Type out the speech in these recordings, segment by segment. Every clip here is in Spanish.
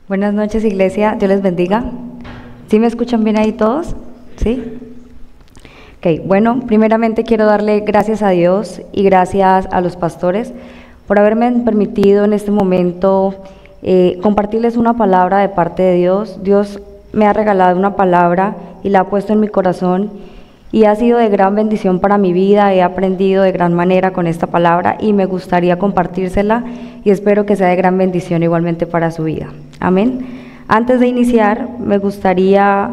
Buenas noches, iglesia. Dios les bendiga. ¿Sí me escuchan bien ahí todos? ¿Sí? Ok, bueno, primeramente quiero darle gracias a Dios y gracias a los pastores por haberme permitido en este momento compartirles una palabra de parte de Dios. Dios me ha regalado una palabra y la ha puesto en mi corazón y ha sido de gran bendición para mi vida. He aprendido de gran manera con esta palabra y me gustaría compartírsela y espero que sea de gran bendición igualmente para su vida. Amén. Antes de iniciar, me gustaría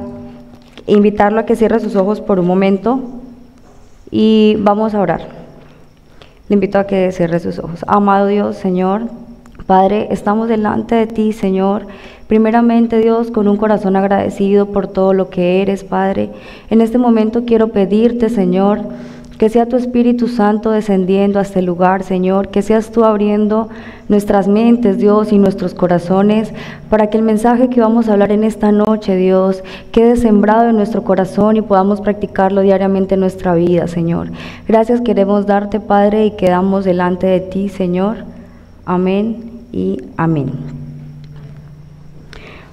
invitarlo a que cierre sus ojos por un momento y vamos a orar. Le invito a que cierre sus ojos. Amado Dios, Señor, Padre, estamos delante de ti, Señor. Primeramente, Dios, con un corazón agradecido por todo lo que eres, Padre. En este momento quiero pedirte, Señor, que sea tu Espíritu Santo descendiendo a este lugar, Señor, que seas tú abriendo nuestras mentes, Dios, y nuestros corazones, para que el mensaje que vamos a hablar en esta noche, Dios, quede sembrado en nuestro corazón y podamos practicarlo diariamente en nuestra vida, Señor. Gracias queremos darte, Padre, y quedamos delante de ti, Señor. Amén y amén.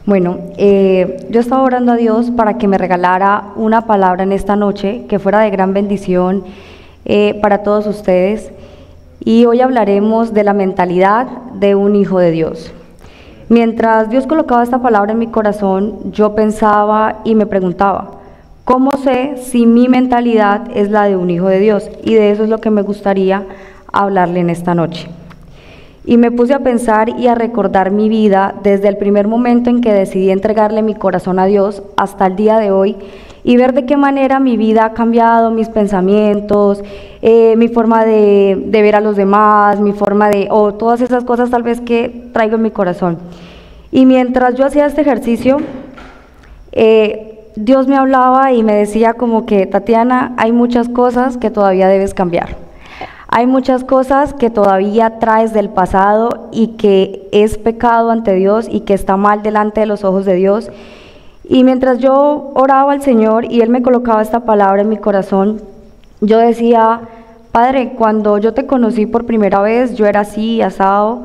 Bueno, yo estaba orando a Dios para que me regalara una palabra en esta noche que fuera de gran bendición para todos ustedes, y hoy hablaremos de la mentalidad de un hijo de Dios. Mientras Dios colocaba esta palabra en mi corazón, yo pensaba y me preguntaba, ¿cómo sé si mi mentalidad es la de un hijo de Dios? Y de eso es lo que me gustaría hablarle en esta noche. Y me puse a pensar y a recordar mi vida desde el primer momento en que decidí entregarle mi corazón a Dios hasta el día de hoy, y ver de qué manera mi vida ha cambiado, mis pensamientos, mi forma de ver a los demás, mi forma de, o todas esas cosas tal vez que traigo en mi corazón. Y mientras yo hacía este ejercicio, Dios me hablaba y me decía como que, Tatiana, hay muchas cosas que todavía debes cambiar. Hay muchas cosas que todavía traes del pasado y que es pecado ante Dios y que está mal delante de los ojos de Dios. Y mientras yo oraba al Señor y Él me colocaba esta palabra en mi corazón, yo decía, Padre, cuando yo te conocí por primera vez, yo era así, asado.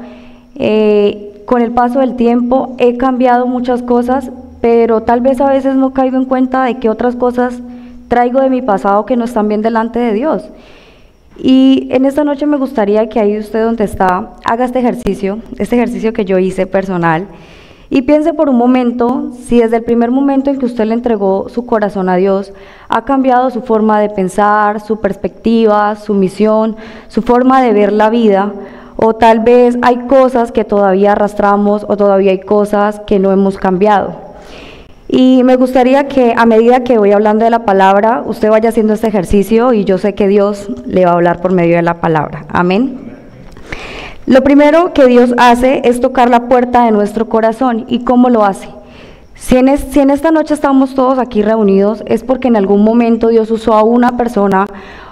Con el paso del tiempo he cambiado muchas cosas, pero tal vez a veces no caigo en cuenta de que otras cosas traigo de mi pasado que no están bien delante de Dios. Y en esta noche me gustaría que ahí usted donde está, haga este ejercicio que yo hice personal, y piense por un momento si desde el primer momento en que usted le entregó su corazón a Dios, ha cambiado su forma de pensar, su perspectiva, su misión, su forma de ver la vida, o tal vez hay cosas que todavía arrastramos o todavía hay cosas que no hemos cambiado. Y me gustaría que a medida que voy hablando de la palabra, usted vaya haciendo este ejercicio y yo sé que Dios le va a hablar por medio de la palabra. Amén. Lo primero que Dios hace es tocar la puerta de nuestro corazón. ¿Y cómo lo hace? Si en esta noche estamos todos aquí reunidos, es porque en algún momento Dios usó a una persona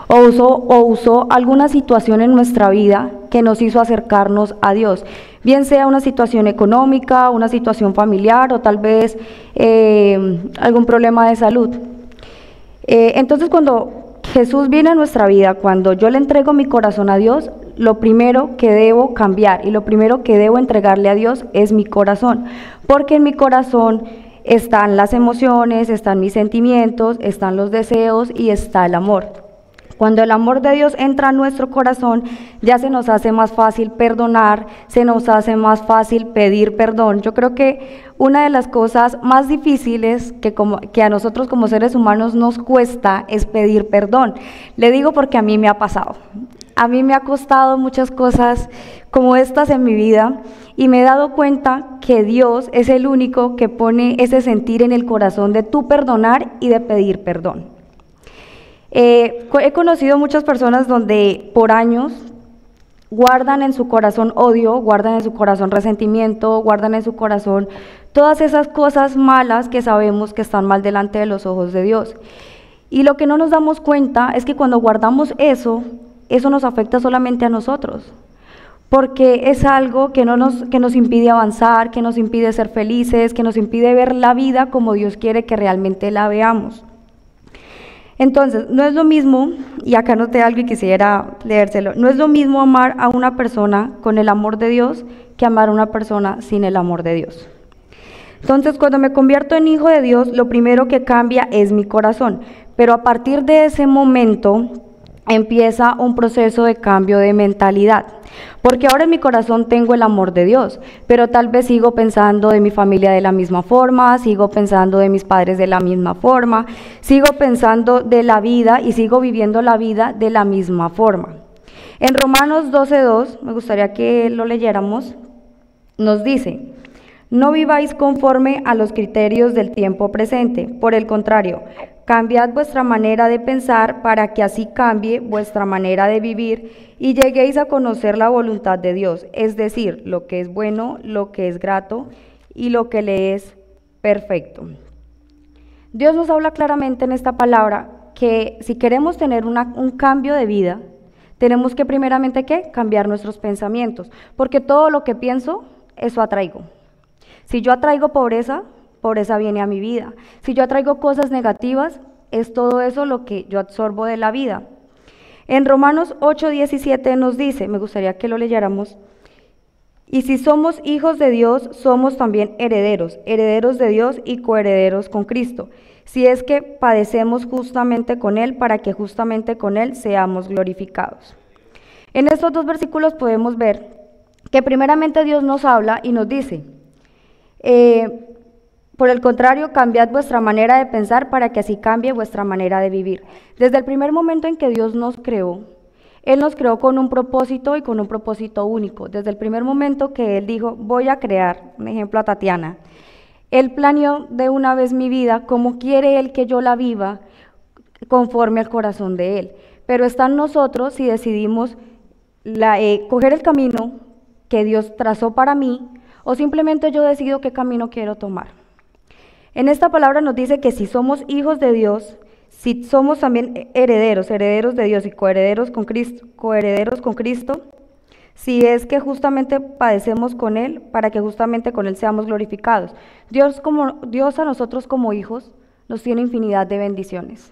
o usó alguna situación en nuestra vida que nos hizo acercarnos a Dios, bien sea una situación económica, una situación familiar o tal vez algún problema de salud. Entonces cuando Jesús viene a nuestra vida, cuando yo le entrego mi corazón a Dios, lo primero que debo cambiar y lo primero que debo entregarle a Dios es mi corazón, porque en mi corazón están las emociones, están mis sentimientos, están los deseos y está el amor. Cuando el amor de Dios entra a nuestro corazón, ya se nos hace más fácil perdonar, se nos hace más fácil pedir perdón. Yo creo que una de las cosas más difíciles que a nosotros como seres humanos nos cuesta es pedir perdón. Le digo porque a mí me ha pasado. A mí me ha costado muchas cosas como estas en mi vida y me he dado cuenta que Dios es el único que pone ese sentir en el corazón de tú perdonar y de pedir perdón. He conocido muchas personas donde por años guardan en su corazón odio, guardan en su corazón resentimiento, guardan en su corazón todas esas cosas malas que sabemos que están mal delante de los ojos de Dios. Y lo que no nos damos cuenta es que cuando guardamos eso nos afecta solamente a nosotros, porque es algo que nos impide avanzar, que nos impide ser felices, que nos impide ver la vida como Dios quiere que realmente la veamos. Entonces, no es lo mismo, y acá noté algo y quisiera leérselo, no es lo mismo amar a una persona con el amor de Dios que amar a una persona sin el amor de Dios. Entonces, cuando me convierto en hijo de Dios, lo primero que cambia es mi corazón. Pero a partir de ese momento empieza un proceso de cambio de mentalidad. Porque ahora en mi corazón tengo el amor de Dios, pero tal vez sigo pensando de mi familia de la misma forma, sigo pensando de mis padres de la misma forma, sigo pensando de la vida y sigo viviendo la vida de la misma forma. En Romanos 12:2, me gustaría que lo leyéramos, nos dice: no viváis conforme a los criterios del tiempo presente, por el contrario, cambiad vuestra manera de pensar para que así cambie vuestra manera de vivir y lleguéis a conocer la voluntad de Dios, es decir, lo que es bueno, lo que es grato y lo que le es perfecto. Dios nos habla claramente en esta palabra que si queremos tener un cambio de vida, tenemos que primeramente ¿qué? Cambiar nuestros pensamientos, porque todo lo que pienso, eso atraigo. Si yo atraigo pobreza, pobreza viene a mi vida. Si yo atraigo cosas negativas, es todo eso lo que yo absorbo de la vida. En Romanos 8:17 nos dice, me gustaría que lo leyéramos: y si somos hijos de Dios, somos también herederos, herederos de Dios y coherederos con Cristo, si es que padecemos justamente con Él, para que justamente con Él seamos glorificados. En estos dos versículos podemos ver que primeramente Dios nos habla y nos dice: por el contrario, cambiad vuestra manera de pensar para que así cambie vuestra manera de vivir. Desde el primer momento en que Dios nos creó, Él nos creó con un propósito y con un propósito único. Desde el primer momento que Él dijo, voy a crear, un ejemplo a Tatiana, Él planeó de una vez mi vida como quiere Él que yo la viva, conforme al corazón de Él. Pero está en nosotros si decidimos coger el camino que Dios trazó para mí, o simplemente yo decido qué camino quiero tomar. En esta palabra nos dice que si somos hijos de Dios, si somos también herederos, herederos de Dios y coherederos con Cristo, si es que justamente padecemos con Él, para que justamente con Él seamos glorificados. Dios a nosotros como hijos nos tiene infinidad de bendiciones.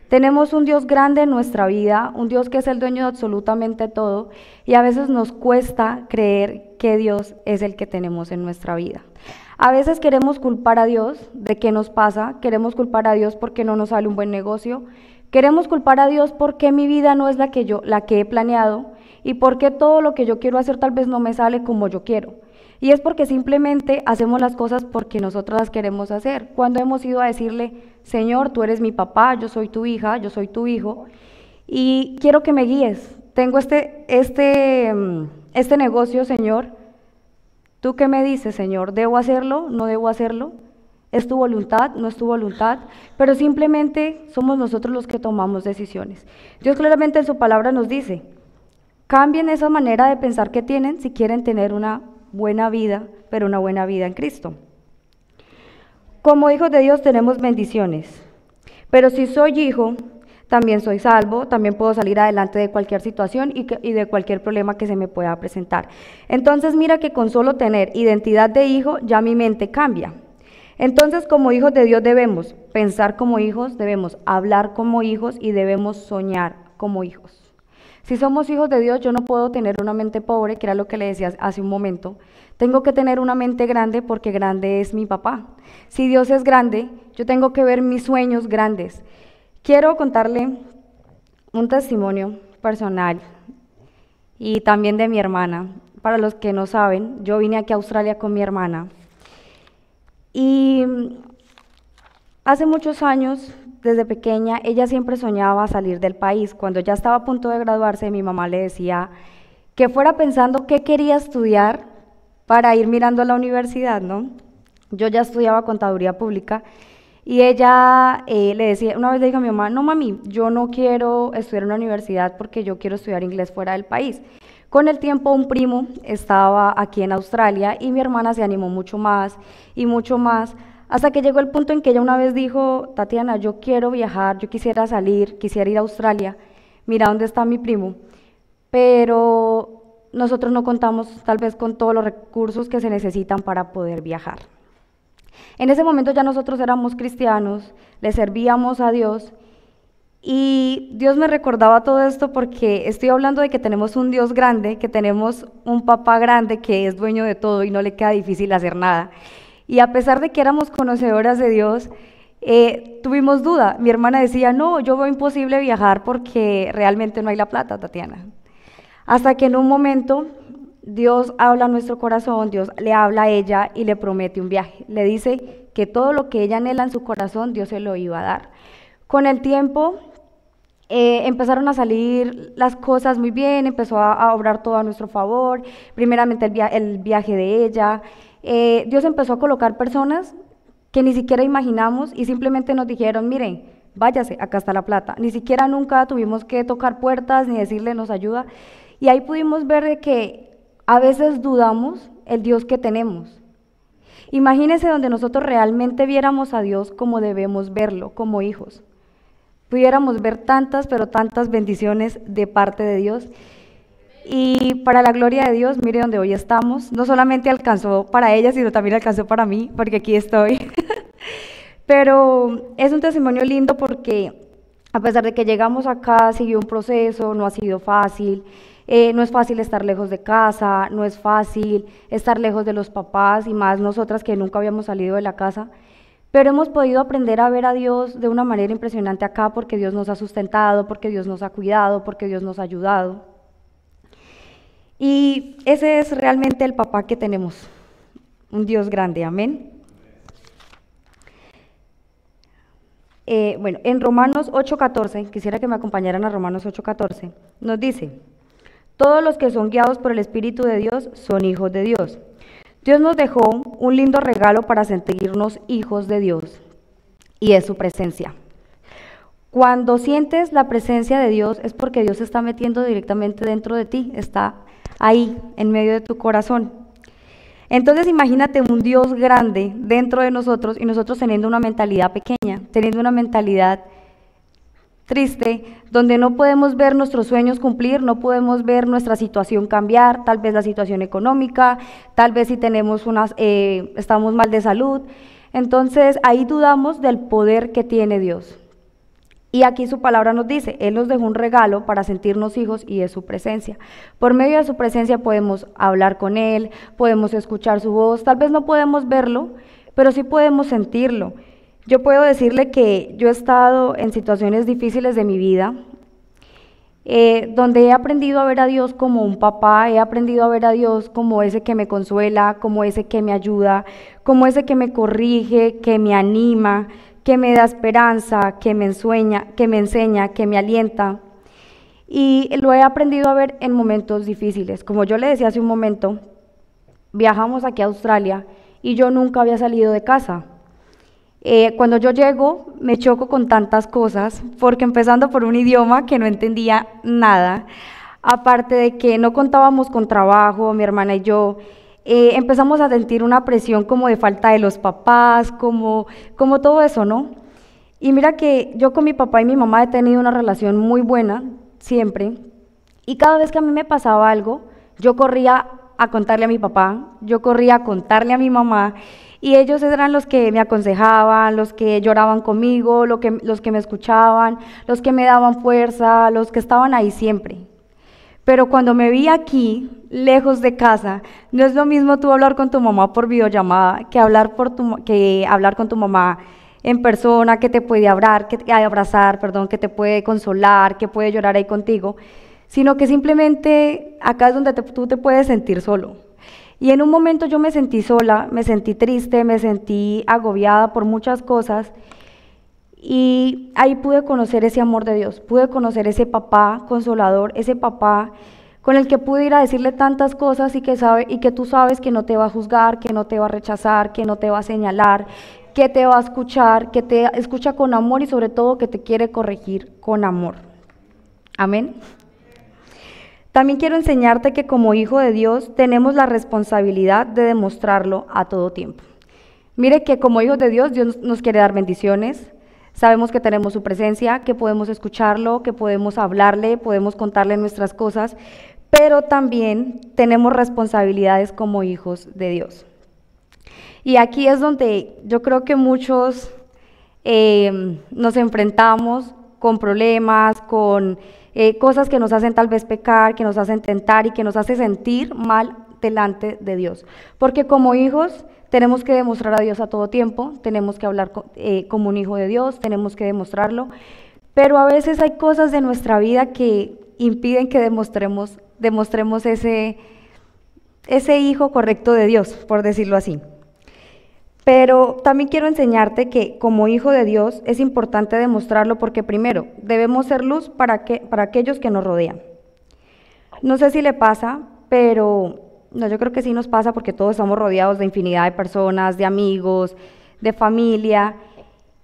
Tenemos un Dios grande en nuestra vida, un Dios que es el dueño de absolutamente todo, y a veces nos cuesta creer que Dios es el que tenemos en nuestra vida. A veces queremos culpar a Dios de qué nos pasa, queremos culpar a Dios porque no nos sale un buen negocio, queremos culpar a Dios porque mi vida no es la que he planeado y porque todo lo que yo quiero hacer tal vez no me sale como yo quiero. Y es porque simplemente hacemos las cosas porque nosotros las queremos hacer. Cuando hemos ido a decirle, Señor, tú eres mi papá, yo soy tu hija, yo soy tu hijo, y quiero que me guíes. Tengo este negocio, Señor. ¿Tú qué me dices, Señor? ¿Debo hacerlo? ¿No debo hacerlo? ¿Es tu voluntad? ¿No es tu voluntad? Pero simplemente somos nosotros los que tomamos decisiones. Dios claramente en su palabra nos dice, cambien esa manera de pensar que tienen si quieren tener una buena vida, pero una buena vida en Cristo. Como hijos de Dios tenemos bendiciones, pero si soy hijo, también soy salvo, también puedo salir adelante de cualquier situación y de cualquier problema que se me pueda presentar. Entonces mira que con solo tener identidad de hijo, ya mi mente cambia. Entonces como hijos de Dios debemos pensar como hijos, debemos hablar como hijos y debemos soñar como hijos. Si somos hijos de Dios, yo no puedo tener una mente pobre, que era lo que le decía hace un momento. Tengo que tener una mente grande porque grande es mi papá. Si Dios es grande, yo tengo que ver mis sueños grandes. Quiero contarle un testimonio personal y también de mi hermana. Para los que no saben, yo vine aquí a Australia con mi hermana. Y hace muchos años, desde pequeña, ella siempre soñaba salir del país. Cuando ya estaba a punto de graduarse, mi mamá le decía que fuera pensando qué quería estudiar para ir mirando a la universidad, ¿no? Yo ya estudiaba contaduría pública y ella le decía, una vez le dijo a mi mamá, no mami, yo no quiero estudiar en una universidad porque yo quiero estudiar inglés fuera del país. Con el tiempo un primo estaba aquí en Australia y mi hermana se animó mucho más y mucho más, hasta que llegó el punto en que ella una vez dijo, Tatiana, yo quiero viajar, yo quisiera salir, quisiera ir a Australia, mira dónde está mi primo, pero nosotros no contamos tal vez con todos los recursos que se necesitan para poder viajar. En ese momento ya nosotros éramos cristianos, le servíamos a Dios y Dios me recordaba todo esto porque estoy hablando de que tenemos un Dios grande, que tenemos un papá grande que es dueño de todo y no le queda difícil hacer nada. Y a pesar de que éramos conocedoras de Dios, tuvimos duda. Mi hermana decía, no, yo veo imposible viajar porque realmente no hay la plata, Tatiana. Hasta que en un momento Dios habla a nuestro corazón, Dios le habla a ella y le promete un viaje. Le dice que todo lo que ella anhela en su corazón, Dios se lo iba a dar. Con el tiempo empezaron a salir las cosas muy bien, empezó a obrar todo a nuestro favor, primeramente el viaje de ella. Dios empezó a colocar personas que ni siquiera imaginamos y simplemente nos dijeron, miren, váyase, acá está la plata. Ni siquiera nunca tuvimos que tocar puertas ni decirle nos ayuda. Y ahí pudimos ver de que a veces dudamos el Dios que tenemos. Imagínense donde nosotros realmente viéramos a Dios como debemos verlo, como hijos. Pudiéramos ver tantas, pero tantas bendiciones de parte de Dios. Y para la gloria de Dios, mire donde hoy estamos. No solamente alcanzó para ella, sino también alcanzó para mí, porque aquí estoy. Pero es un testimonio lindo porque a pesar de que llegamos acá, siguió un proceso, no ha sido fácil. No es fácil estar lejos de casa, no es fácil estar lejos de los papás y más nosotras que nunca habíamos salido de la casa. Pero hemos podido aprender a ver a Dios de una manera impresionante acá porque Dios nos ha sustentado, porque Dios nos ha cuidado, porque Dios nos ha ayudado. Y ese es realmente el papá que tenemos, un Dios grande, amén. Bueno, en Romanos 8:14, quisiera que me acompañaran a Romanos 8:14, nos dice, todos los que son guiados por el Espíritu de Dios son hijos de Dios. Dios nos dejó un lindo regalo para sentirnos hijos de Dios, y es su presencia. Cuando sientes la presencia de Dios es porque Dios se está metiendo directamente dentro de ti, está ahí, en medio de tu corazón. Entonces imagínate un Dios grande dentro de nosotros y nosotros teniendo una mentalidad pequeña, teniendo una mentalidad triste, donde no podemos ver nuestros sueños cumplir, no podemos ver nuestra situación cambiar, tal vez la situación económica, tal vez si tenemos estamos mal de salud. Entonces ahí dudamos del poder que tiene Dios. Y aquí su palabra nos dice, Él nos dejó un regalo para sentirnos hijos y es su presencia. Por medio de su presencia podemos hablar con Él, podemos escuchar su voz, tal vez no podemos verlo, pero sí podemos sentirlo. Yo puedo decirle que yo he estado en situaciones difíciles de mi vida, donde he aprendido a ver a Dios como un papá, he aprendido a ver a Dios como ese que me consuela, como ese que me ayuda, como ese que me corrige, que me anima, que me da esperanza, que me enseña, que me alienta. Y lo he aprendido a ver en momentos difíciles. Como yo le decía hace un momento, viajamos aquí a Australia y yo nunca había salido de casa. Cuando yo llego me choco con tantas cosas, porque empezando por un idioma que no entendía nada, aparte de que no contábamos con trabajo, mi hermana y yo, empezamos a sentir una presión como de falta de los papás, como todo eso, ¿no? Y mira que yo con mi papá y mi mamá he tenido una relación muy buena, siempre, y cada vez que a mí me pasaba algo, yo corría a contarle a mi papá, yo corría a contarle a mi mamá, y ellos eran los que me aconsejaban, los que lloraban conmigo, los que me escuchaban, los que me daban fuerza, los que estaban ahí siempre. Pero cuando me vi aquí, lejos de casa, no es lo mismo tú hablar con tu mamá por videollamada que hablar con tu mamá en persona, que te puede abrazar, que te puede consolar, que puede llorar ahí contigo, sino que simplemente acá es donde tú te puedes sentir solo. Y en un momento yo me sentí sola, me sentí triste, me sentí agobiada por muchas cosas, y ahí pude conocer ese amor de Dios, pude conocer ese papá consolador, ese papá con el que pude ir a decirle tantas cosas y que tú sabes que no te va a juzgar, que no te va a rechazar, que no te va a señalar, que te va a escuchar, que te escucha con amor y sobre todo que te quiere corregir con amor. Amén. También quiero enseñarte que como hijo de Dios tenemos la responsabilidad de demostrarlo a todo tiempo. Mire que como hijos de Dios, Dios nos quiere dar bendiciones. Sabemos que tenemos su presencia, que podemos escucharlo, que podemos hablarle, podemos contarle nuestras cosas, pero también tenemos responsabilidades como hijos de Dios. Y aquí es donde yo creo que muchos nos enfrentamos con problemas, con cosas que nos hacen tal vez pecar, que nos hacen tentar y que nos hace sentir mal delante de Dios. Porque como hijos tenemos que demostrar a Dios a todo tiempo, tenemos que hablar como un hijo de Dios, tenemos que demostrarlo, pero a veces hay cosas de nuestra vida que impiden que demostremos ese hijo correcto de Dios, por decirlo así. Pero también quiero enseñarte que como hijo de Dios es importante demostrarlo porque primero debemos ser luz para aquellos que nos rodean. No sé si le pasa, pero no, yo creo que sí nos pasa porque todos estamos rodeados de infinidad de personas, de amigos, de familia,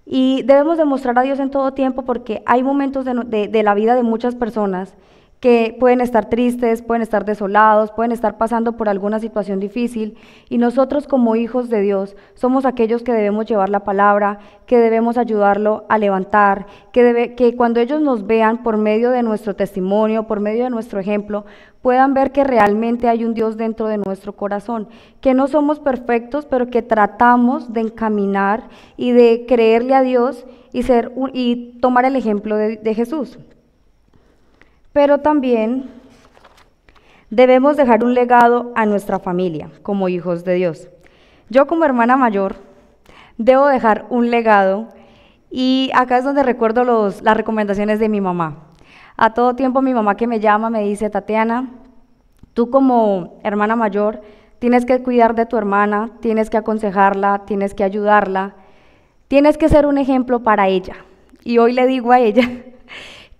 y debemos demostrar a Dios en todo tiempo porque hay momentos de la vida de muchas personas que pueden estar tristes, pueden estar desolados, pueden estar pasando por alguna situación difícil, y nosotros como hijos de Dios somos aquellos que debemos llevar la palabra, que debemos ayudarlo a levantar, que cuando ellos nos vean por medio de nuestro testimonio, por medio de nuestro ejemplo, puedan ver que realmente hay un Dios dentro de nuestro corazón, que no somos perfectos, pero que tratamos de encaminar y de creerle a Dios y tomar el ejemplo de Jesús. Pero también debemos dejar un legado a nuestra familia como hijos de Dios. Yo como hermana mayor debo dejar un legado, y acá es donde recuerdo las recomendaciones de mi mamá. A todo tiempo mi mamá que me llama me dice: Tatiana, tú como hermana mayor tienes que cuidar de tu hermana, tienes que aconsejarla, tienes que ayudarla, tienes que ser un ejemplo para ella. Y hoy le digo a ella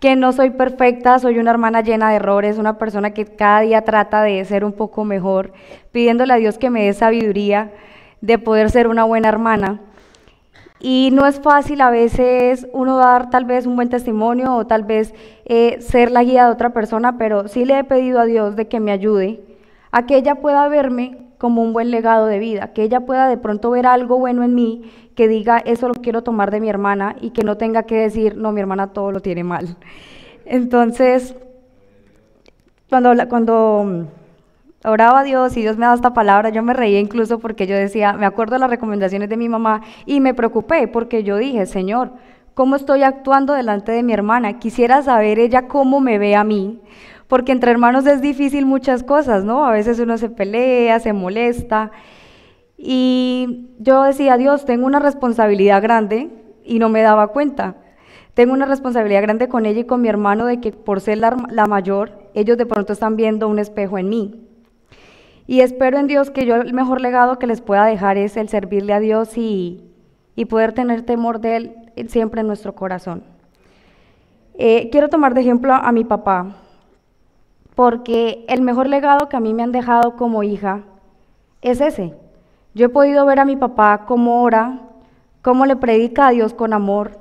que no soy perfecta, soy una hermana llena de errores, una persona que cada día trata de ser un poco mejor, pidiéndole a Dios que me dé sabiduría de poder ser una buena hermana. Y no es fácil a veces uno dar tal vez un buen testimonio o tal vez ser la guía de otra persona, pero sí le he pedido a Dios de que me ayude a que ella pueda verme como un buen legado de vida, que ella pueda de pronto ver algo bueno en mí, que diga: eso lo quiero tomar de mi hermana, y que no tenga que decir: no, mi hermana todo lo tiene mal. Entonces, cuando oraba a Dios y Dios me daba esta palabra, yo me reía incluso porque yo decía, me acuerdo de las recomendaciones de mi mamá y me preocupé porque yo dije: Señor, ¿cómo estoy actuando delante de mi hermana? Quisiera saber ella cómo me ve a mí, porque entre hermanos es difícil muchas cosas, ¿no? A veces uno se pelea, se molesta, y yo decía: Dios, tengo una responsabilidad grande, y no me daba cuenta. Tengo una responsabilidad grande con ella y con mi hermano, de que por ser la mayor, ellos de pronto están viendo un espejo en mí. Y espero en Dios que yo el mejor legado que les pueda dejar es el servirle a Dios y poder tener temor de Él siempre en nuestro corazón. Quiero tomar de ejemplo a mi papá, porque el mejor legado que a mí me han dejado como hija es ese. Yo he podido ver a mi papá cómo ora, cómo le predica a Dios con amor,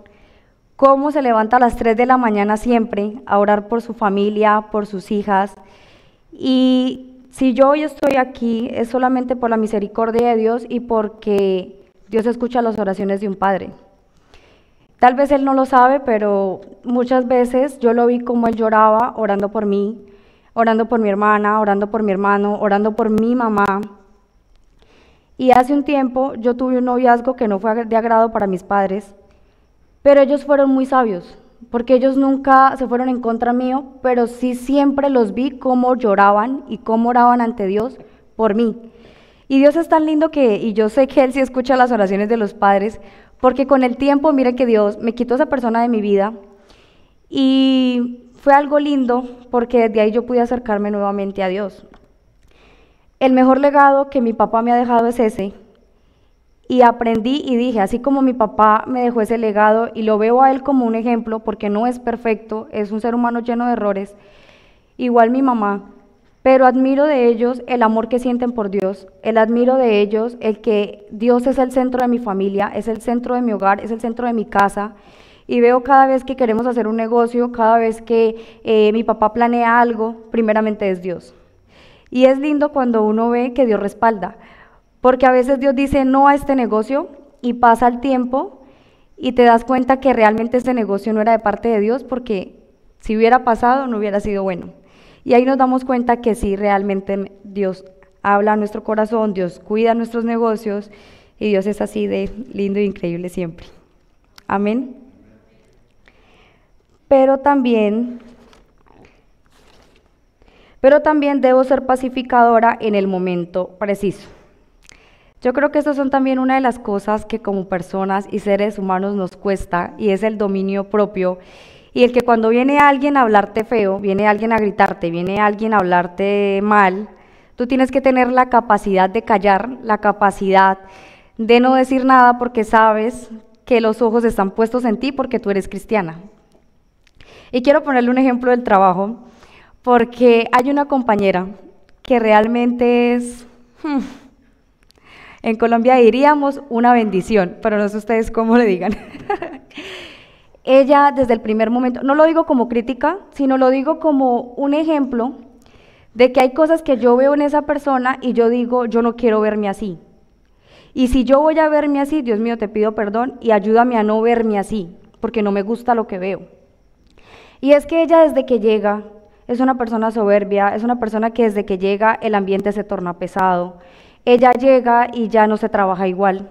cómo se levanta a las 3 de la mañana siempre a orar por su familia, por sus hijas. Y si yo hoy estoy aquí es solamente por la misericordia de Dios y porque Dios escucha las oraciones de un padre. Tal vez él no lo sabe, pero muchas veces yo lo vi como él lloraba orando por mí, orando por mi hermana, orando por mi hermano, orando por mi mamá. Y hace un tiempo yo tuve un noviazgo que no fue de agrado para mis padres, pero ellos fueron muy sabios, porque ellos nunca se fueron en contra mío, pero sí siempre los vi cómo lloraban y cómo oraban ante Dios por mí. Y Dios es tan lindo y yo sé que Él sí escucha las oraciones de los padres, porque con el tiempo, miren que Dios me quitó esa persona de mi vida, y fue algo lindo, porque desde ahí yo pude acercarme nuevamente a Dios. El mejor legado que mi papá me ha dejado es ese, y aprendí y dije, así como mi papá me dejó ese legado y lo veo a él como un ejemplo, porque no es perfecto, es un ser humano lleno de errores, igual mi mamá, pero admiro de ellos el amor que sienten por Dios, admiro de ellos el que Dios es el centro de mi familia, es el centro de mi hogar, es el centro de mi casa, y veo cada vez que queremos hacer un negocio, cada vez que mi papá planea algo, primeramente es Dios. Y es lindo cuando uno ve que Dios respalda, porque a veces Dios dice no a este negocio y pasa el tiempo y te das cuenta que realmente este negocio no era de parte de Dios, porque si hubiera pasado no hubiera sido bueno. Y ahí nos damos cuenta que sí, realmente Dios habla a nuestro corazón, Dios cuida nuestros negocios y Dios es así de lindo e increíble siempre. Amén. pero también debo ser pacificadora en el momento preciso. Yo creo que estas son también una de las cosas que como personas y seres humanos nos cuesta, y es el dominio propio, y el que cuando viene alguien a hablarte feo, viene alguien a gritarte, viene alguien a hablarte mal, tú tienes que tener la capacidad de callar, la capacidad de no decir nada porque sabes que los ojos están puestos en ti porque tú eres cristiana. Y quiero ponerle un ejemplo del trabajo, porque hay una compañera que realmente es... En Colombia diríamos una bendición, pero no sé ustedes cómo le digan. Ella desde el primer momento, no lo digo como crítica, sino lo digo como un ejemplo de que hay cosas que yo veo en esa persona y yo digo, yo no quiero verme así. Y si yo voy a verme así, Dios mío, te pido perdón y ayúdame a no verme así, porque no me gusta lo que veo. Y es que ella desde que llega es una persona soberbia, es una persona que desde que llega el ambiente se torna pesado. Ella llega y ya no se trabaja igual,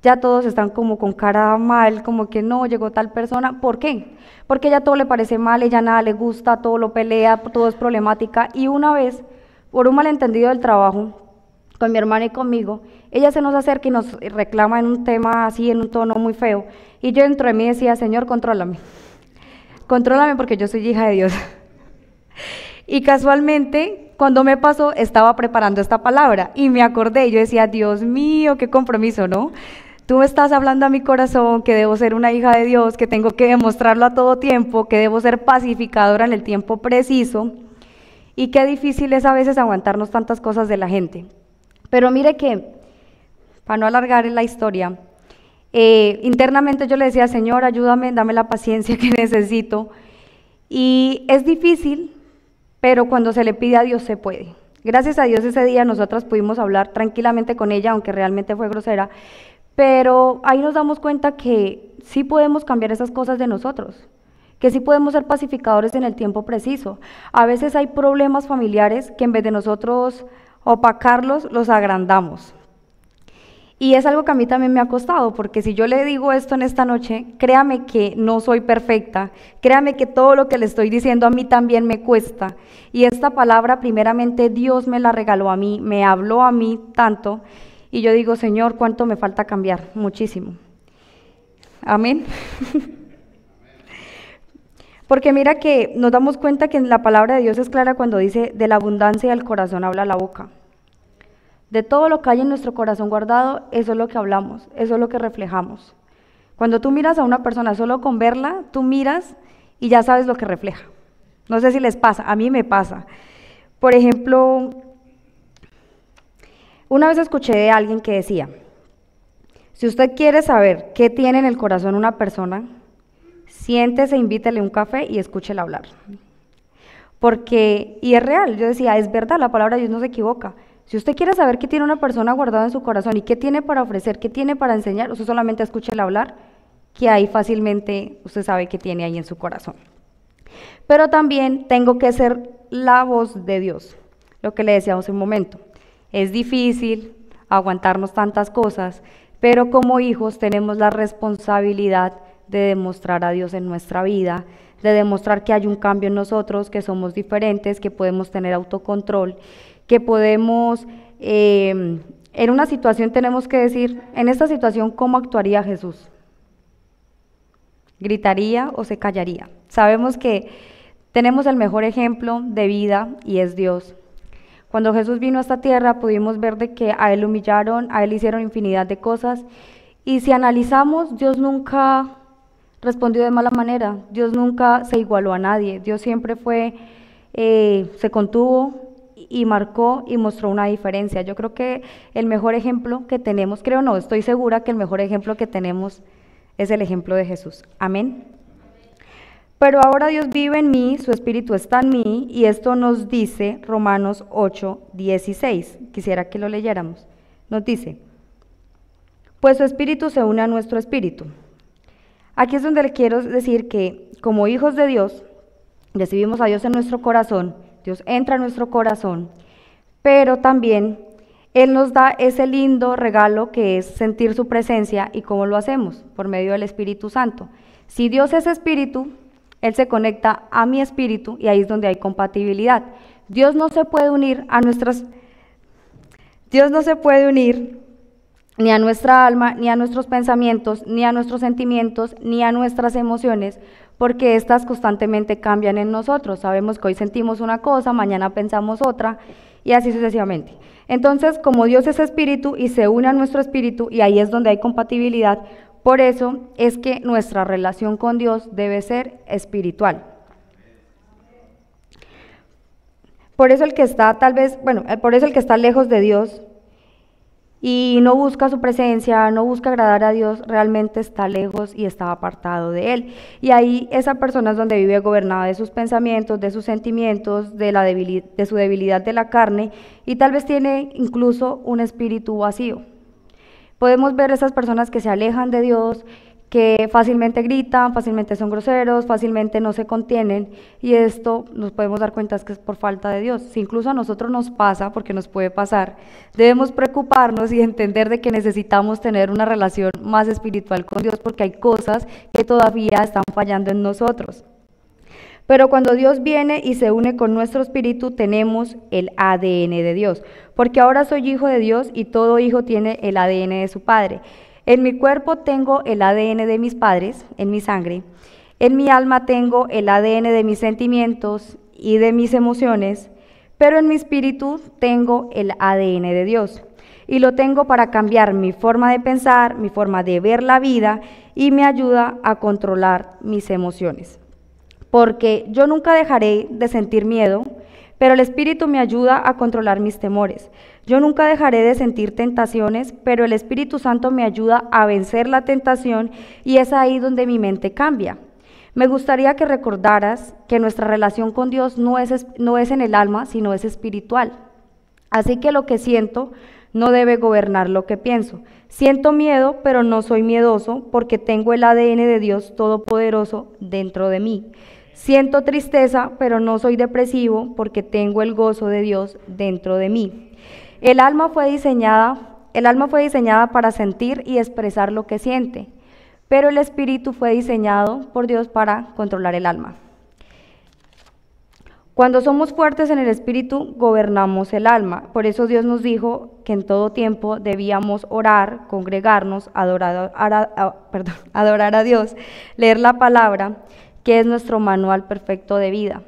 ya todos están como con cara mal, como que no, llegó tal persona. ¿Por qué? Porque ella todo le parece mal, ella nada le gusta, todo lo pelea, todo es problemática. Y una vez, por un malentendido del trabajo, con mi hermana y conmigo, ella se nos acerca y nos reclama en un tema así, en un tono muy feo. Y yo dentro de mí decía, Señor, contrólame porque yo soy hija de Dios. Y casualmente, cuando me pasó, estaba preparando esta palabra y me acordé y yo decía, Dios mío, qué compromiso, ¿no? Tú me estás hablando a mi corazón que debo ser una hija de Dios, que tengo que demostrarlo a todo tiempo, que debo ser pacificadora en el tiempo preciso, y qué difícil es a veces aguantarnos tantas cosas de la gente. Pero mire que, para no alargar la historia, internamente yo le decía, Señor, ayúdame, dame la paciencia que necesito, y es difícil, pero cuando se le pide a Dios se puede. Gracias a Dios ese día nosotras pudimos hablar tranquilamente con ella, aunque realmente fue grosera, pero ahí nos damos cuenta que sí podemos cambiar esas cosas de nosotros, que sí podemos ser pacificadores en el tiempo preciso. A veces hay problemas familiares que en vez de nosotros opacarlos, los agrandamos. Y es algo que a mí también me ha costado, porque si yo le digo esto en esta noche, créame que no soy perfecta, créame que todo lo que le estoy diciendo a mí también me cuesta. Y esta palabra primeramente Dios me la regaló a mí, me habló a mí tanto, y yo digo, Señor, ¿cuánto me falta cambiar? Muchísimo. Amén. Porque mira que nos damos cuenta que la palabra de Dios es clara cuando dice, de la abundancia del corazón habla la boca. De todo lo que hay en nuestro corazón guardado, eso es lo que hablamos, eso es lo que reflejamos. Cuando tú miras a una persona solo con verla, tú miras y ya sabes lo que refleja. No sé si les pasa, a mí me pasa. Por ejemplo, una vez escuché de alguien que decía, si usted quiere saber qué tiene en el corazón una persona, siéntese, invítele un café y escúchela hablar. Porque, y es real, yo decía, es verdad, la palabra de Dios no se equivoca. Si usted quiere saber qué tiene una persona guardada en su corazón y qué tiene para ofrecer, qué tiene para enseñar, usted solamente escúchela hablar, que ahí fácilmente usted sabe qué tiene ahí en su corazón. Pero también tengo que ser la voz de Dios, lo que le decíamos en un momento. Es difícil aguantarnos tantas cosas, pero como hijos tenemos la responsabilidad de demostrar a Dios en nuestra vida, de demostrar que hay un cambio en nosotros, que somos diferentes, que podemos tener autocontrol, que podemos, en una situación tenemos que decir, en esta situación, ¿cómo actuaría Jesús? ¿Gritaría o se callaría? Sabemos que tenemos el mejor ejemplo de vida y es Dios. Cuando Jesús vino a esta tierra pudimos ver de que a Él lo humillaron, a Él le hicieron infinidad de cosas, y si analizamos, Dios nunca respondió de mala manera, Dios nunca se igualó a nadie, Dios siempre fue, se contuvo, y marcó y mostró una diferencia. Yo creo que el mejor ejemplo que tenemos, creo no, estoy segura que el mejor ejemplo que tenemos es el ejemplo de Jesús. Amén. Pero ahora Dios vive en mí, su Espíritu está en mí, y esto nos dice Romanos 8:16. Quisiera que lo leyéramos. Nos dice, pues su Espíritu se une a nuestro Espíritu. Aquí es donde le quiero decir que como hijos de Dios, recibimos a Dios en nuestro corazón, Dios entra en nuestro corazón, pero también Él nos da ese lindo regalo que es sentir su presencia. ¿Y cómo lo hacemos? Por medio del Espíritu Santo. Si Dios es Espíritu, Él se conecta a mi espíritu y ahí es donde hay compatibilidad. Dios no se puede unir a nuestras, Dios no se puede unir ni a nuestra alma, ni a nuestros pensamientos, ni a nuestros sentimientos, ni a nuestras emociones, porque éstas constantemente cambian en nosotros. Sabemos que hoy sentimos una cosa, mañana pensamos otra, y así sucesivamente. Entonces, como Dios es espíritu y se une a nuestro espíritu, y ahí es donde hay compatibilidad, por eso es que nuestra relación con Dios debe ser espiritual. Por eso el que está por eso el que está lejos de Dios y no busca su presencia, no busca agradar a Dios, realmente está lejos y está apartado de Él. Y ahí esa persona es donde vive gobernada de sus pensamientos, de sus sentimientos, de su debilidad de la carne, y tal vez tiene incluso un espíritu vacío. Podemos ver esas personas que se alejan de Dios, que fácilmente gritan, fácilmente son groseros, fácilmente no se contienen, y esto nos podemos dar cuenta que es por falta de Dios. Si incluso a nosotros nos pasa, porque nos puede pasar, debemos preocuparnos y entender de que necesitamos tener una relación más espiritual con Dios, porque hay cosas que todavía están fallando en nosotros. Pero cuando Dios viene y se une con nuestro espíritu, tenemos el ADN de Dios, porque ahora soy hijo de Dios y todo hijo tiene el ADN de su padre. En mi cuerpo tengo el ADN de mis padres, en mi sangre. En mi alma tengo el ADN de mis sentimientos y de mis emociones, pero en mi espíritu tengo el ADN de Dios. Y lo tengo para cambiar mi forma de pensar, mi forma de ver la vida, y me ayuda a controlar mis emociones. Porque yo nunca dejaré de sentir miedo, pero el Espíritu me ayuda a controlar mis temores. Yo nunca dejaré de sentir tentaciones, pero el Espíritu Santo me ayuda a vencer la tentación, y es ahí donde mi mente cambia. Me gustaría que recordaras que nuestra relación con Dios no es en el alma, sino es espiritual. Así que lo que siento no debe gobernar lo que pienso. Siento miedo, pero no soy miedoso, porque tengo el ADN de Dios Todopoderoso dentro de mí. Siento tristeza, pero no soy depresivo, porque tengo el gozo de Dios dentro de mí. El alma fue diseñada para sentir y expresar lo que siente, pero el espíritu fue diseñado por Dios para controlar el alma. Cuando somos fuertes en el espíritu, gobernamos el alma. Por eso Dios nos dijo que en todo tiempo debíamos orar, congregarnos, adorar a Dios, leer la palabra, que es nuestro manual perfecto de vida.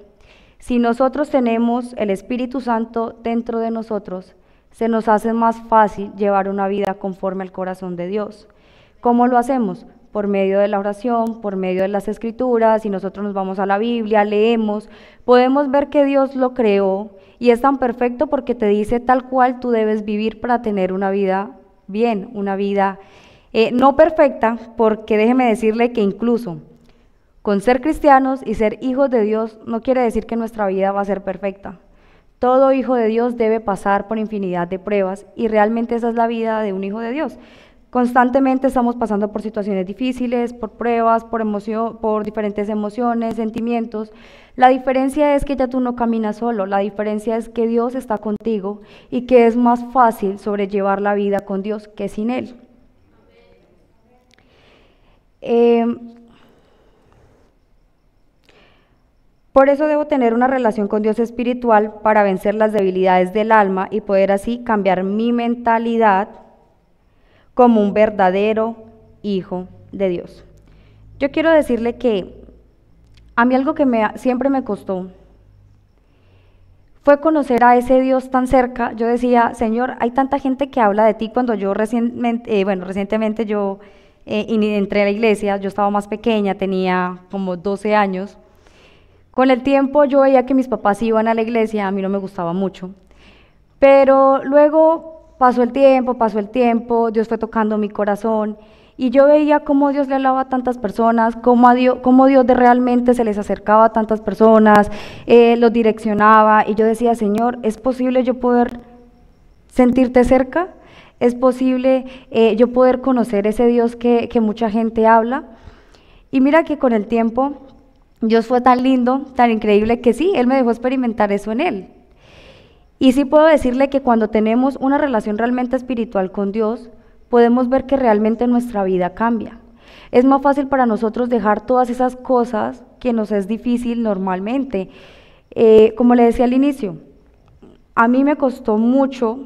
Si nosotros tenemos el Espíritu Santo dentro de nosotros, se nos hace más fácil llevar una vida conforme al corazón de Dios. ¿Cómo lo hacemos? Por medio de la oración, por medio de las Escrituras. Si nosotros nos vamos a la Biblia, leemos, podemos ver que Dios lo creó y es tan perfecto porque te dice tal cual tú debes vivir para tener una vida bien, una vida no perfecta, porque déjeme decirle que incluso con ser cristianos y ser hijos de Dios no quiere decir que nuestra vida va a ser perfecta. Todo hijo de Dios debe pasar por infinidad de pruebas, y realmente esa es la vida de un hijo de Dios. Constantemente estamos pasando por situaciones difíciles, por pruebas, por diferentes emociones, sentimientos. La diferencia es que ya tú no caminas solo, la diferencia es que Dios está contigo y que es más fácil sobrellevar la vida con Dios que sin Él. Por eso debo tener una relación con Dios espiritual para vencer las debilidades del alma y poder así cambiar mi mentalidad como un verdadero hijo de Dios. Yo quiero decirle que a mí algo que siempre me costó fue conocer a ese Dios tan cerca. Yo decía, Señor, hay tanta gente que habla de ti. Cuando yo recientemente yo entré a la iglesia, yo estaba más pequeña, tenía como 12 años. Con el tiempo yo veía que mis papás iban a la iglesia, a mí no me gustaba mucho, pero luego pasó el tiempo, Dios fue tocando mi corazón, y yo veía cómo Dios le hablaba a tantas personas, cómo Dios realmente se les acercaba a tantas personas, los direccionaba, y yo decía, Señor, ¿es posible yo poder sentirte cerca? ¿Es posible yo poder conocer ese Dios que mucha gente habla? Y mira que con el tiempo Dios fue tan lindo, tan increíble, que sí, Él me dejó experimentar eso en Él. Y sí puedo decirle que cuando tenemos una relación realmente espiritual con Dios, podemos ver que realmente nuestra vida cambia. Es más fácil para nosotros dejar todas esas cosas que nos es difícil normalmente. Como le decía al inicio, a mí me costó mucho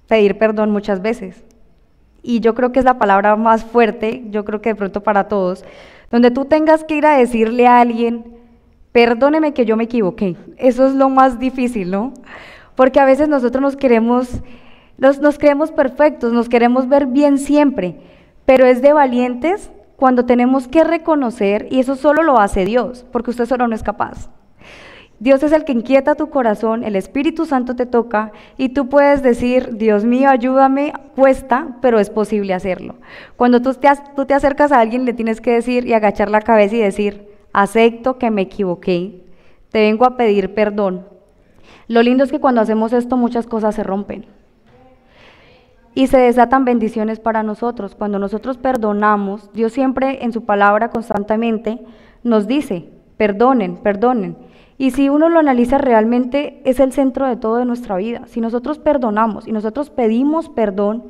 pedir perdón muchas veces. Y yo creo que es la palabra más fuerte, yo creo que de pronto para todos, donde tú tengas que ir a decirle a alguien, perdóneme que yo me equivoqué. Eso es lo más difícil, ¿no? Porque a veces nosotros nos creemos perfectos, nos queremos ver bien siempre, pero es de valientes cuando tenemos que reconocer, y eso solo lo hace Dios, porque usted solo no es capaz. Dios es el que inquieta tu corazón, el Espíritu Santo te toca y tú puedes decir, Dios mío, ayúdame, cuesta, pero es posible hacerlo. Cuando tú te acercas a alguien, le tienes que decir y agachar la cabeza y decir, acepto que me equivoqué, te vengo a pedir perdón. Lo lindo es que cuando hacemos esto, muchas cosas se rompen y se desatan bendiciones para nosotros. Cuando nosotros perdonamos, Dios siempre en su palabra constantemente nos dice, perdonen, perdonen. Y si uno lo analiza realmente, es el centro de todo de nuestra vida. Si nosotros perdonamos y nosotros pedimos perdón,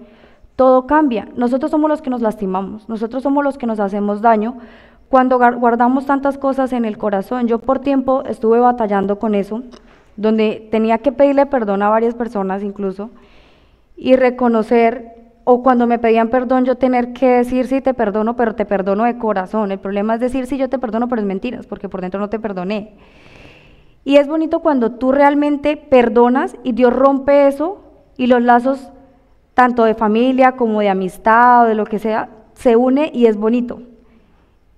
todo cambia. Nosotros somos los que nos lastimamos, nosotros somos los que nos hacemos daño cuando guardamos tantas cosas en el corazón. Yo por tiempo estuve batallando con eso, donde tenía que pedirle perdón a varias personas incluso, y reconocer, o cuando me pedían perdón yo tener que decir sí te perdono, pero te perdono de corazón. El problema es decir sí yo te perdono, pero es mentiras, porque por dentro no te perdoné. Y es bonito cuando tú realmente perdonas y Dios rompe eso y los lazos tanto de familia como de amistad o de lo que sea, se une y es bonito.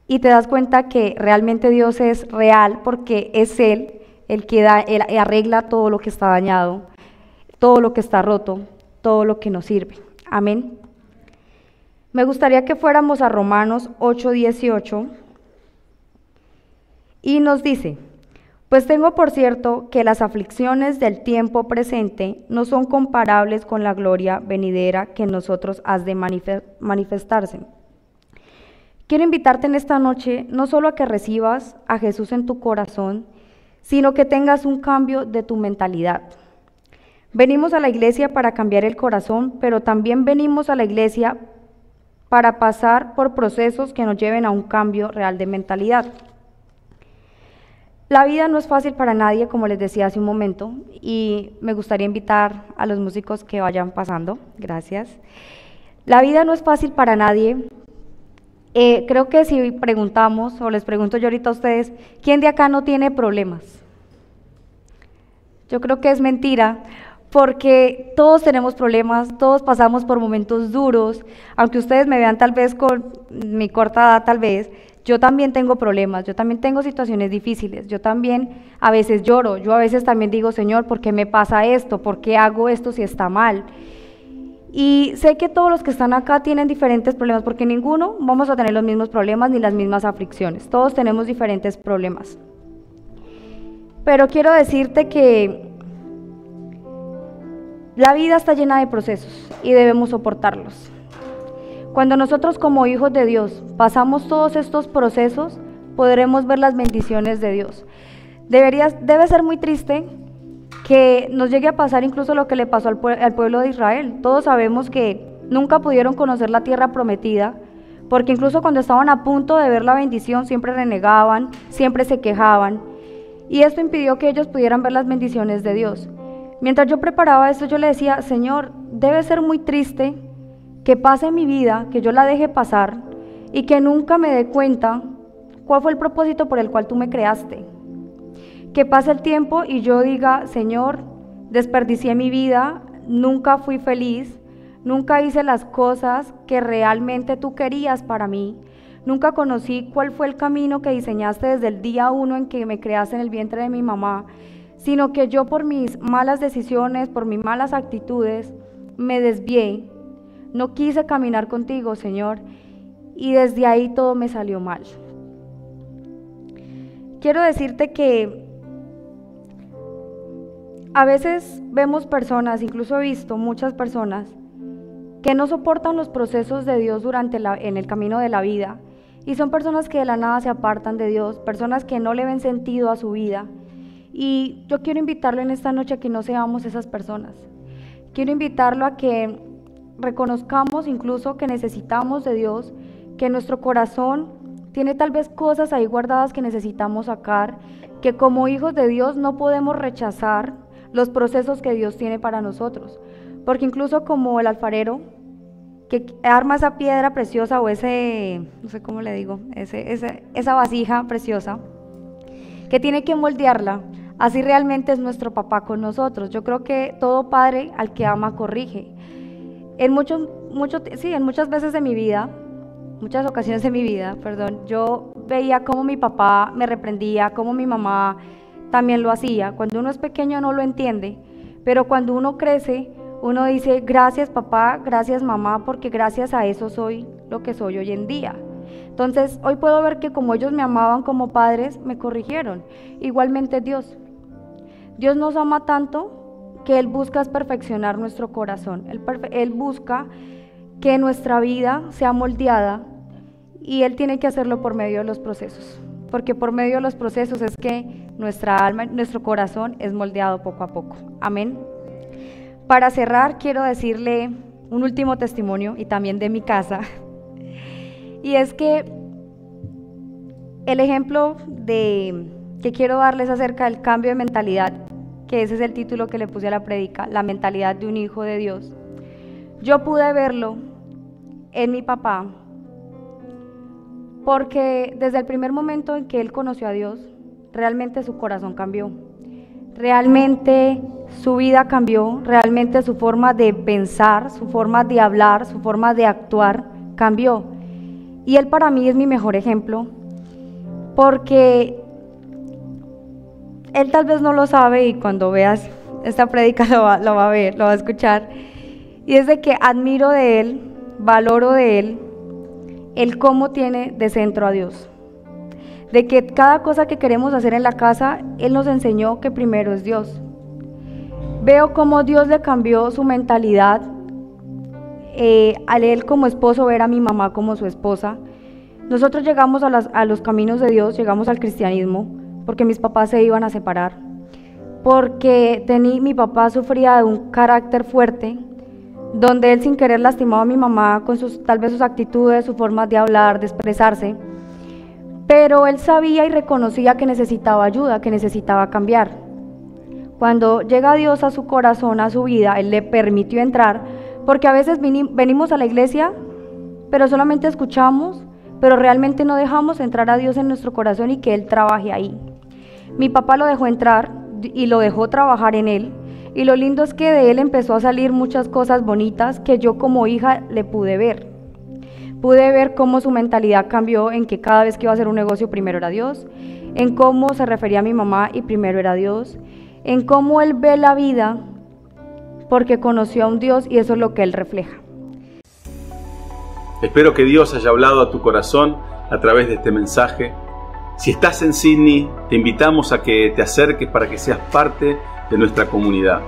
Y te das cuenta que realmente Dios es real porque es Él el que Él arregla todo lo que está dañado, todo lo que está roto, todo lo que nos sirve. Amén. Me gustaría que fuéramos a Romanos 8:18 y nos dice, pues tengo por cierto que las aflicciones del tiempo presente no son comparables con la gloria venidera que en nosotros has de manifestarse. Quiero invitarte en esta noche no solo a que recibas a Jesús en tu corazón, sino que tengas un cambio de tu mentalidad. Venimos a la iglesia para cambiar el corazón, pero también venimos a la iglesia para pasar por procesos que nos lleven a un cambio real de mentalidad. La vida no es fácil para nadie, como les decía hace un momento, y me gustaría invitar a los músicos que vayan pasando. Gracias. La vida no es fácil para nadie. Creo que si preguntamos, o les pregunto yo ahorita a ustedes, ¿quién de acá no tiene problemas? Yo creo que es mentira, porque todos tenemos problemas, todos pasamos por momentos duros, aunque ustedes me vean tal vez con mi corta edad tal vez, yo también tengo problemas, yo también tengo situaciones difíciles, yo también a veces lloro, yo a veces también digo, Señor, ¿por qué me pasa esto? ¿Por qué hago esto si está mal? Y sé que todos los que están acá tienen diferentes problemas, porque ninguno vamos a tener los mismos problemas ni las mismas aflicciones, todos tenemos diferentes problemas. Pero quiero decirte que la vida está llena de procesos y debemos soportarlos. Cuando nosotros como hijos de Dios pasamos todos estos procesos, podremos ver las bendiciones de Dios. Debe ser muy triste que nos llegue a pasar incluso lo que le pasó al pueblo de Israel. Todos sabemos que nunca pudieron conocer la tierra prometida, porque incluso cuando estaban a punto de ver la bendición, siempre renegaban, siempre se quejaban, y esto impidió que ellos pudieran ver las bendiciones de Dios. Mientras yo preparaba esto, yo le decía, Señor, debe ser muy triste que pase mi vida, que yo la deje pasar y que nunca me dé cuenta cuál fue el propósito por el cual tú me creaste. Que pase el tiempo y yo diga, Señor, desperdicié mi vida, nunca fui feliz, nunca hice las cosas que realmente tú querías para mí, nunca conocí cuál fue el camino que diseñaste desde el día 1 en que me creaste en el vientre de mi mamá, sino que yo por mis malas decisiones, por mis malas actitudes, me desvié. No quise caminar contigo, Señor, y desde ahí todo me salió mal. Quiero decirte que a veces vemos personas, incluso he visto muchas personas, que no soportan los procesos de Dios en el camino de la vida, y son personas que de la nada se apartan de Dios, personas que no le ven sentido a su vida, y yo quiero invitarlo en esta noche a que no seamos esas personas. Quiero invitarlo a que reconozcamos incluso que necesitamos de Dios, que nuestro corazón tiene tal vez cosas ahí guardadas que necesitamos sacar, que como hijos de Dios no podemos rechazar los procesos que Dios tiene para nosotros, porque incluso como el alfarero que arma esa piedra preciosa o ese, no sé cómo le digo, esa vasija preciosa, que tiene que moldearla, así realmente es nuestro papá con nosotros. Yo creo que todo padre al que ama corrige. En muchas veces de mi vida, muchas ocasiones de mi vida, yo veía cómo mi papá me reprendía, cómo mi mamá también lo hacía. Cuando uno es pequeño no lo entiende, pero cuando uno crece, uno dice, gracias papá, gracias mamá, porque gracias a eso soy lo que soy hoy en día. Entonces, hoy puedo ver que como ellos me amaban como padres, me corrigieron. Igualmente Dios. Dios nos ama tanto que Él busca perfeccionar nuestro corazón. Él busca que nuestra vida sea moldeada y Él tiene que hacerlo por medio de los procesos. Porque por medio de los procesos es que nuestra alma, nuestro corazón es moldeado poco a poco. Amén. Para cerrar, quiero decirle un último testimonio y también de mi casa. Y es que el ejemplo que quiero darles acerca del cambio de mentalidad, que ese es el título que le puse a la prédica, la mentalidad de un hijo de Dios. Yo pude verlo en mi papá, porque desde el primer momento en que él conoció a Dios, realmente su corazón cambió. Realmente su vida cambió, realmente su forma de pensar, su forma de hablar, su forma de actuar cambió. Y él para mí es mi mejor ejemplo, porque él tal vez no lo sabe y cuando veas esta prédica lo va a ver, lo va a escuchar. Y es de que admiro de él, valoro de él, el cómo tiene de centro a Dios. De que cada cosa que queremos hacer en la casa, Él nos enseñó que primero es Dios. Veo cómo Dios le cambió su mentalidad, al Él como esposo ver a mi mamá como su esposa. Nosotros llegamos a los caminos de Dios, llegamos al cristianismo, porque mis papás se iban a separar, porque mi papá sufría de un carácter fuerte, donde él sin querer lastimaba a mi mamá con tal vez sus actitudes, su forma de hablar, de expresarse, pero él sabía y reconocía que necesitaba ayuda, que necesitaba cambiar. Cuando llega Dios a su corazón, a su vida, Él le permitió entrar, porque a veces venimos a la iglesia, pero solamente escuchamos, pero realmente no dejamos entrar a Dios en nuestro corazón y que Él trabaje ahí. Mi papá lo dejó entrar y lo dejó trabajar en él, y lo lindo es que de él empezó a salir muchas cosas bonitas que yo como hija le pude ver. Pude ver cómo su mentalidad cambió, en que cada vez que iba a hacer un negocio primero era Dios, en cómo se refería a mi mamá y primero era Dios, en cómo él ve la vida porque conoció a un Dios y eso es lo que él refleja. Espero que Dios haya hablado a tu corazón a través de este mensaje. Si estás en Sydney, te invitamos a que te acerques para que seas parte de nuestra comunidad.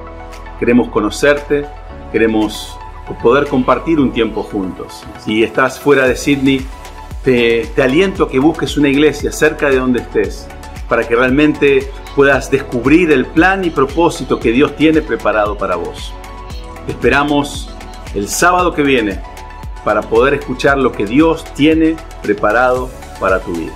Queremos conocerte, queremos poder compartir un tiempo juntos. Si estás fuera de Sydney, te aliento a que busques una iglesia cerca de donde estés, para que realmente puedas descubrir el plan y propósito que Dios tiene preparado para vos. Te esperamos el sábado que viene para poder escuchar lo que Dios tiene preparado para tu vida.